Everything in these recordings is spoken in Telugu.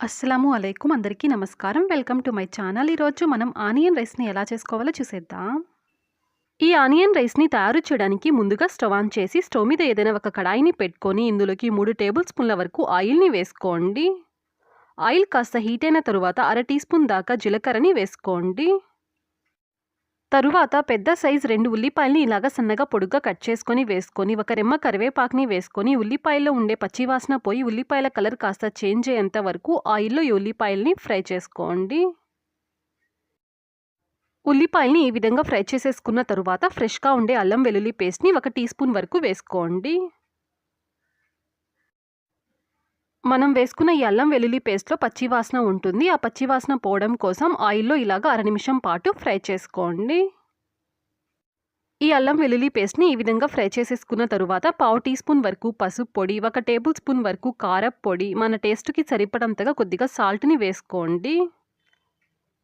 అస్సలాము అలైకుం అందరికీ నమస్కారం. Welcome to my channel. ఈరోజు మనం ఆనియన్ రైస్‌ని ఎలా చేసుకోవాలో చూసేద్దాం. ఈ ఆనియన్ రైస్‌ని తయారు చేయడానికి ముందుగా స్టవ్ ఆన్ చేసి స్టవ్ మీద ఏదైనా ఒక కడాయిని పెట్టుకొని ఇందులోకి 3 టేబుల్ స్పూన్ల వరకు ఆయిల్‌ని వేసుకోండి. ఆయిల్ కాస్త హీట్ అయిన తరువాత అర టీ స్పూన్ దాకా జీలకర్రని వేసుకోండి. తరువాత పెద్ద సైజ్ 2 ఉల్లిపాయల్ని ఇలాగ సన్నగా పొడుగ్గా కట్ చేసుకొని వేసుకొని ఒక రెమ్మ కరివేపాకుని వేసుకొని ఉల్లిపాయల్లో ఉండే పచ్చివాసన పోయి ఉల్లిపాయల కలర్ కాస్త చేంజ్ అయ్యేంత వరకు ఆయిల్లో ఈ ఉల్లిపాయల్ని ఫ్రై చేసుకోండి. ఉల్లిపాయల్ని ఈ విధంగా ఫ్రై చేసేసుకున్న తరువాత ఫ్రెష్గా ఉండే అల్లం వెల్లుల్లి పేస్ట్ని 1 టీ స్పూన్ వరకు వేసుకోండి. మనం వేసుకున్న ఈ అల్లం వెల్లుల్లి పేస్ట్లో పచ్చివాసన ఉంటుంది. ఆ పచ్చివాసన పోవడం కోసం ఆయిల్లో ఇలాగ అర నిమిషం పాటు ఫ్రై చేసుకోండి. ఈ అల్లం వెల్లుల్లి పేస్ట్‌ని ఈ విధంగా ఫ్రై చేసేసుకున్న తరువాత పావు టీ స్పూన్ వరకు పసుపు పొడి, 1 టేబుల్ స్పూన్ వరకు కారపు పొడి, మన టేస్ట్‌కి సరిపడంతగా కొద్దిగా సాల్ట్‌ని వేసుకోండి.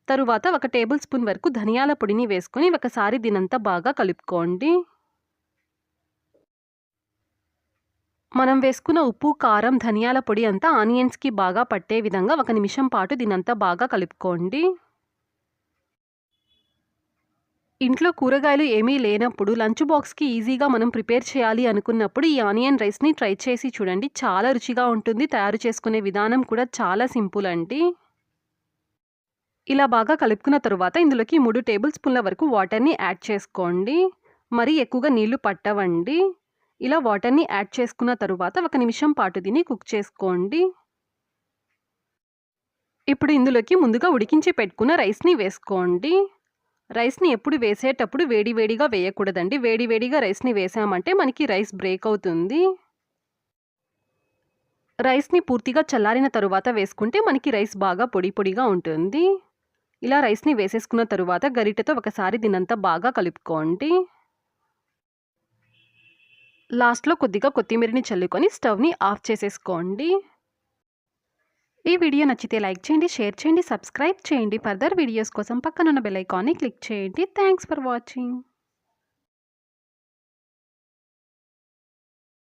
తరువాత 1 టేబుల్ స్పూన్ వరకు ధనియాల పొడిని వేసుకొని ఒకసారి దీనంతా బాగా కలుపుకోండి. మనం వేసుకున్న ఉప్పు, కారం, ధనియాల పొడి అంతా ఆనియన్స్‌కి బాగా పట్టే విధంగా 1 నిమిషం పాటు దీనంతా బాగా కలుపుకోండి. ఇంట్లో కూరగాయలు ఏమీ లేనప్పుడు లంచ్ బాక్స్‌కి ఈజీగా మనం ప్రిపేర్ చేయాలి అనుకున్నప్పుడు ఈ ఆనియన్ రైస్‌ని ట్రై చేసి చూడండి. చాలా రుచిగా ఉంటుంది. తయారు చేసుకునే విధానం కూడా చాలా సింపుల్ అండి. ఇలా బాగా కలుపుకున్న తరువాత ఇందులోకి 3 టేబుల్ స్పూన్ల వరకు వాటర్‌ని యాడ్ చేసుకోండి. మరీ ఎక్కువగా నీళ్లు పట్టవండి. ఇలా వాటర్‌ని యాడ్ చేసుకున్న తరువాత 1 నిమిషం పాటు దీన్ని కుక్ చేసుకోండి. ఇప్పుడు ఇందులోకి ముందుగా ఉడికించి పెట్టుకున్న రైస్‌ని వేసుకోండి. రైస్‌ని ఎప్పుడు వేసేటప్పుడు వేడి వేడిగా వేయకూడదండి. వేడి వేడిగా రైస్‌ని వేసామంటే మనకి రైస్ బ్రేక్ అవుతుంది. రైస్‌ని పూర్తిగా చల్లారిన తరువాత వేసుకుంటే మనకి రైస్ బాగా పొడి పొడిగా ఉంటుంది. ఇలా రైస్‌ని వేసేసుకున్న తరువాత గరిటెతో ఒకసారి దీనంతా బాగా కలుపుకోండి. లాస్ట్‌లో కొద్దిగా కొత్తిమీరని చల్లుకొని స్టవ్‌ని ఆఫ్ చేసేసుకోండి. ఈ వీడియో నచ్చితే లైక్ చేయండి, షేర్ చేయండి, సబ్స్క్రైబ్ చేయండి. ఫర్దర్ వీడియోస్ కోసం పక్కనున్న బెల్ ఐకాన్ని క్లిక్ చేయండి. Thanks for watching.